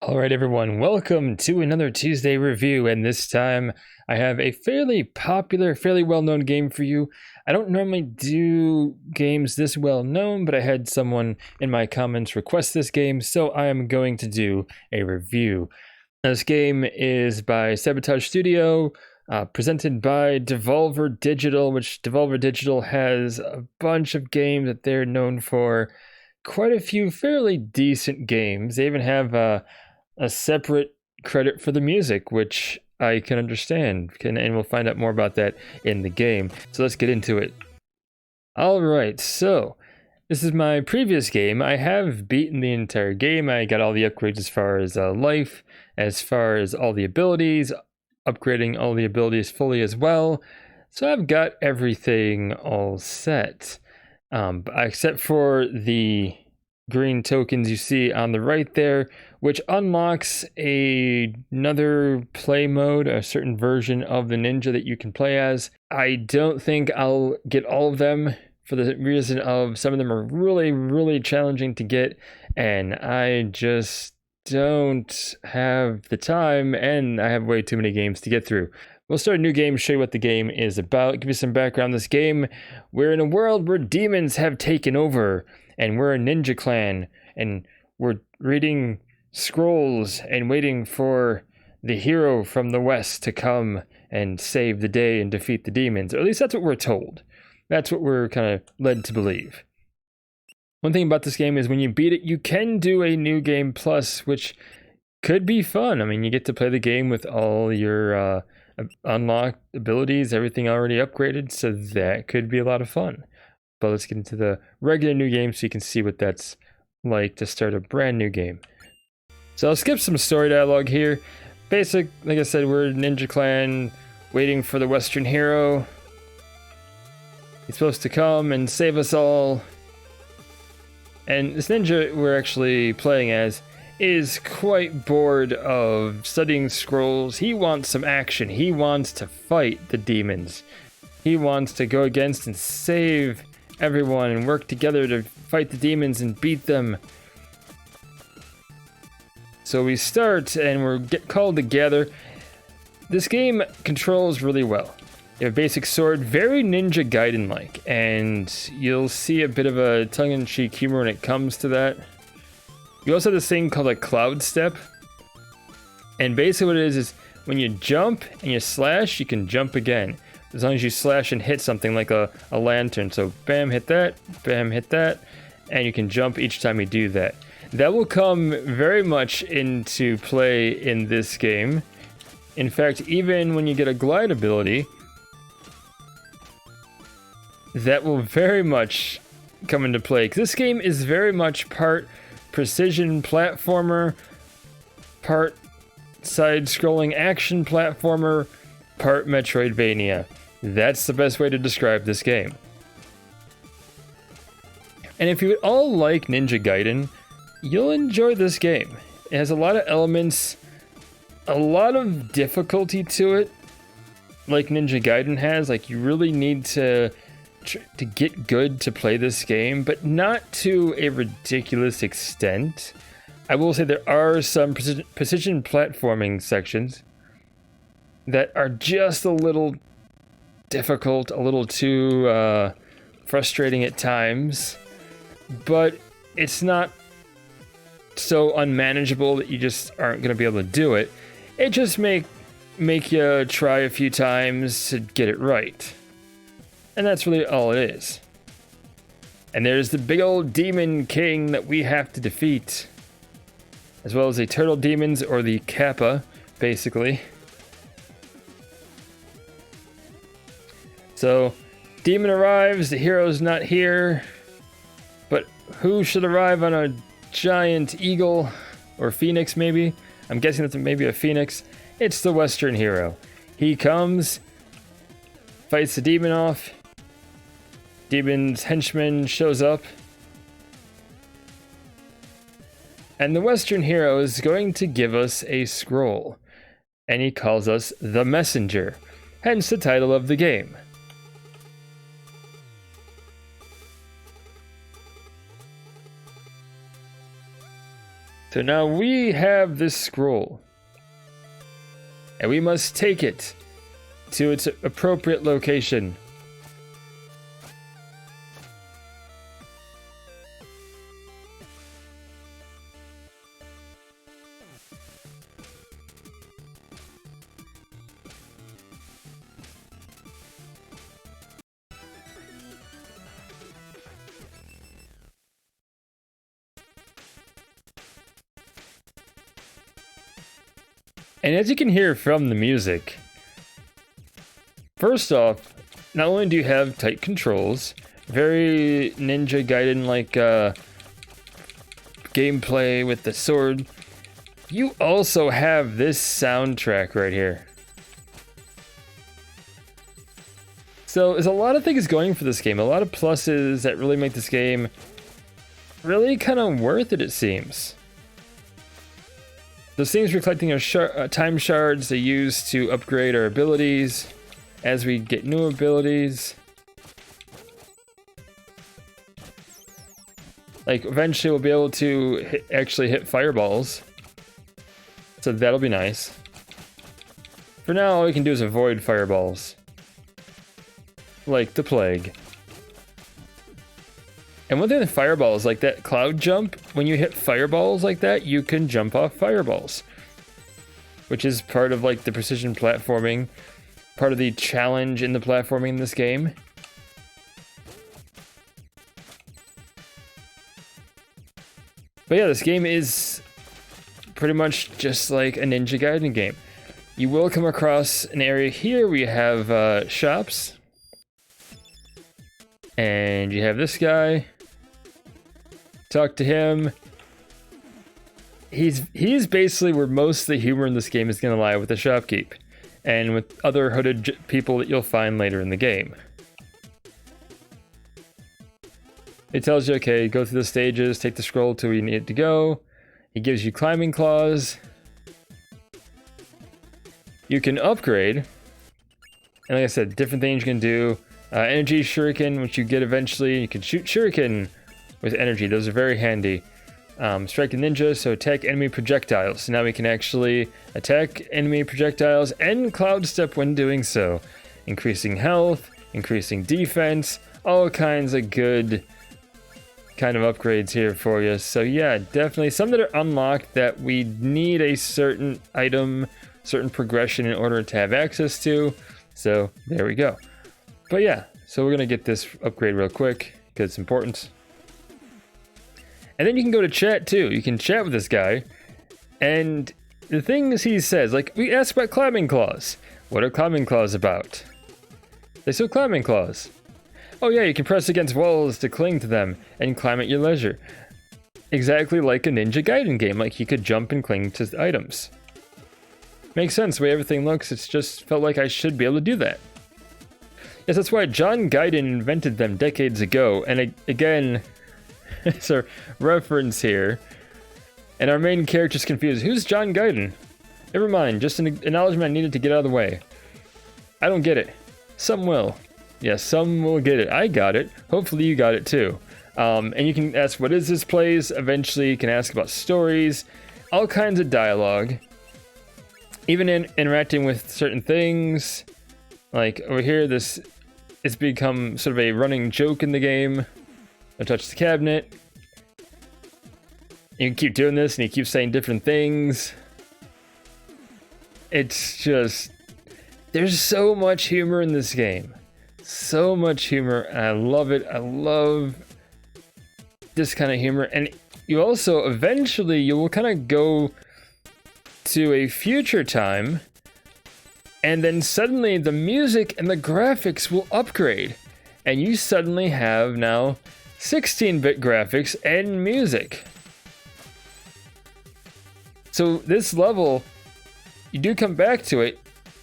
Alright everyone, welcome to another Tuesday review, and this time I have a fairly popular, fairly well-known game for you. I don't normally do games this well-known, but I had someone in my comments request this game, so I am going to do a review. This game is by Sabotage Studio, presented by Devolver Digital, which Devolver Digital has a bunch of games that they're known for. Quite a few fairly decent games. They even have a separate credit for the music, which I can understand, and we'll find out more about that in the game. So let's get into it. Alright, so this is my previous game. I have beaten the entire game. I got all the upgrades as far as life, as far as all the abilities, upgrading all the abilities fully as well. So I've got everything all set. Except for the green tokens you see on the right there, which unlocks another play mode, a certain version of the ninja that you can play as. I don't think I'll get all of them for the reason of some of them are really challenging to get, and I just don't have the time, and I have way too many games to get through. We'll start a new game, show you what the game is about, give you some background on this game. We're in a world where demons have taken over, and we're a ninja clan, and we're reading scrolls and waiting for the hero from the west to come and save the day and defeat the demons. Or at least that's what we're told. That's what we're kind of led to believe. One thing about this game is when you beat it, you can do a new game plus, which could be fun. I mean, you get to play the game with all your unlocked abilities, everything already upgraded, so that could be a lot of fun. But let's get into the regular new game so you can see what that's like to start a brand new game. So I'll skip some story dialogue here. Basic, like I said, we're a ninja clan waiting for the Western hero. He's supposed to come and save us all. And this ninja we're actually playing as is quite bored of studying scrolls. He wants some action. He wants to fight the demons. He wants to go against and save everyone and work together to fight the demons and beat them. So we start and we're called to gather. This game controls really well. You have a basic sword, very Ninja Gaiden-like, and you'll see a bit of a tongue-in-cheek humor when it comes to that. You also have this thing called a cloud step, and basically what it is when you jump and you slash, you can jump again, as long as you slash and hit something like a lantern. So bam, hit that, and you can jump each time you do that. That will come very much into play in this game. In fact, even when you get a glide ability, that will very much come into play, because this game is very much part precision platformer, part side-scrolling action platformer, part Metroidvania. That's the best way to describe this game. And if you would all like Ninja Gaiden, you'll enjoy this game. It has a lot of elements, a lot of difficulty to it, like Ninja Gaiden has. Like, you really need to get good to play this game, but not to a ridiculous extent. I will say there are some precision platforming sections that are just a little difficult, a little too frustrating at times, but it's not so unmanageable that you just aren't going to be able to do it. It just make you try a few times to get it right. And that's really all it is. And there's the big old demon king that we have to defeat, as well as the turtle demons, or the Kappa, basically. So, demon arrives, the hero's not here, but who should arrive on a giant eagle, or phoenix maybe? I'm guessing that's maybe a phoenix. It's the Western hero. He comes, fights the demon off. Demon's henchman shows up, and the Western hero is going to give us a scroll, and he calls us the Messenger, hence the title of the game. So now we have this scroll, and we must take it to its appropriate location. And as you can hear from the music, first off, not only do you have tight controls, very Ninja Gaiden-like gameplay with the sword, you also have this soundtrack right here. So there's a lot of things going for this game, a lot of pluses that really make this game really kind of worth it seems. Those things we're collecting are time shards they use to upgrade our abilities as we get new abilities. Like eventually we'll be able to actually hit fireballs. So that'll be nice. For now all we can do is avoid fireballs. Like the plague. And one thing with fireballs, like that cloud jump, when you hit fireballs like that, you can jump off fireballs. Which is part of like the precision platforming, part of the challenge in the platforming in this game. But yeah, this game is pretty much just like a Ninja Gaiden game. You will come across an area here where you have shops. And you have this guy. Talk to him. He's basically where most of the humor in this game is going to lie, with the shopkeep and with other hooded people that you'll find later in the game. It tells you, okay, go through the stages, take the scroll to where you need it to go. He gives you climbing claws. You can upgrade. And like I said, different things you can do. Energy shuriken, which you get eventually. You can shoot shuriken with energy. Those are very handy. Strike a ninja, so attack enemy projectiles. So now we can actually attack enemy projectiles and cloud step when doing so. Increasing health, increasing defense, all kinds of good kind of upgrades here for you. So yeah, definitely some that are unlocked that we need a certain item, certain progression in order to have access to. So there we go. But yeah, so we're gonna get this upgrade real quick because it's important. And then you can go to chat too. You can chat with this guy. And the things he says, like we asked about climbing claws. What are climbing claws about? They say climbing claws. Oh yeah, you can press against walls to cling to them and climb at your leisure. Exactly like a Ninja Gaiden game, like you could jump and cling to items. Makes sense the way everything looks, it's just felt like I should be able to do that. Yes, that's why John Gaiden invented them decades ago, and again, it's a reference here. And our main character's confused. Who's John Gaiden? Never mind, just an acknowledgement I needed to get out of the way. I don't get it. Some will. Yes, some will get it. I got it. Hopefully you got it too. And you can ask, what is this place? Eventually you can ask about stories, all kinds of dialogue. Even in interacting with certain things. Like over here, this it's become sort of a running joke in the game. I touch the cabinet. You can keep doing this and he keeps saying different things. It's just, there's so much humor in this game. So much humor, and I love it. I love this kind of humor. And you also, eventually, you will kind of go to a future time, and then suddenly the music and the graphics will upgrade. And you suddenly have now 16-bit graphics and music. So this level, you do come back to it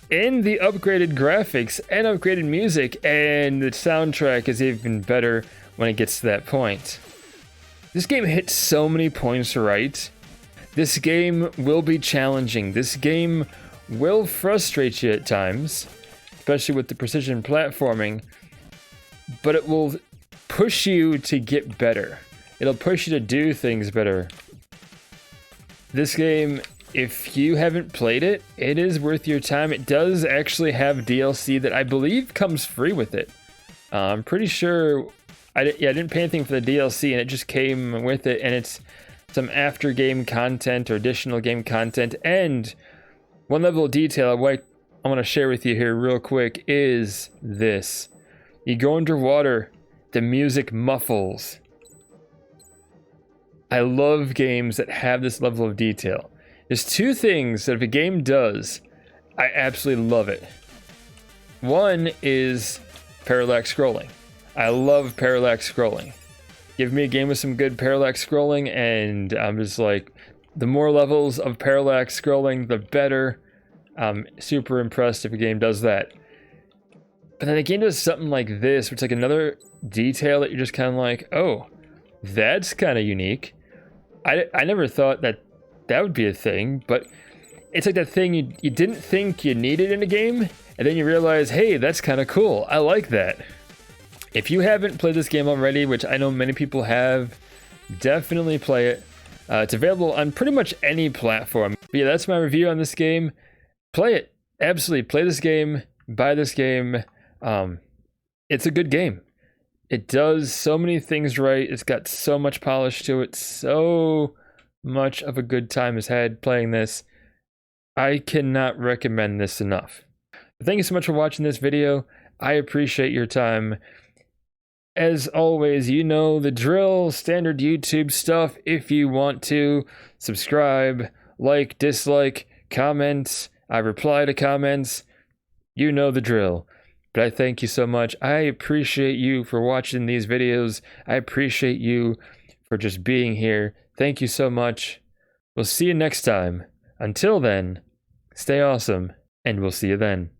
in the upgraded graphics and upgraded music, and the soundtrack is even better when it gets to that point. This game hits so many points right. This game will be challenging. This game will frustrate you at times, especially with the precision platforming, but it will push you to get better. It'll push you to do things better. This game, if you haven't played it, it is worth your time. It does actually have DLC that I believe comes free with it. I'm pretty sure I didn't pay anything for the DLC, and it just came with it, and it's some after game content or additional game content. And one level of detail I want to share with you here real quick is this. You go underwater, the music muffles. I love games that have this level of detail. There's two things that if a game does, I absolutely love it. One is parallax scrolling. I love parallax scrolling. Give me a game with some good parallax scrolling, and I'm just like, the more levels of parallax scrolling, the better. I'm super impressed if a game does that. But then a game does something like this, which is like another detail that you're just kind of like, oh, that's kind of unique. I never thought that would be a thing, but it's like that thing you didn't think you needed in a game, and then you realize, hey, that's kind of cool. I like that. If you haven't played this game already, which I know many people have, definitely play it. It's available on pretty much any platform. But yeah, that's my review on this game. Play it. Absolutely. Play this game. Buy this game. It's a good game. It does so many things right. It's got so much polish to it. So much of a good time is had playing this. I cannot recommend this enough. Thank you so much for watching this video. I appreciate your time. As always, you know the drill, standard YouTube stuff. If you want to, subscribe, like, dislike, comment. I reply to comments. You know the drill. But I thank you so much. I appreciate you for watching these videos. I appreciate you for just being here. Thank you so much. We'll see you next time. Until then, stay awesome, and we'll see you then.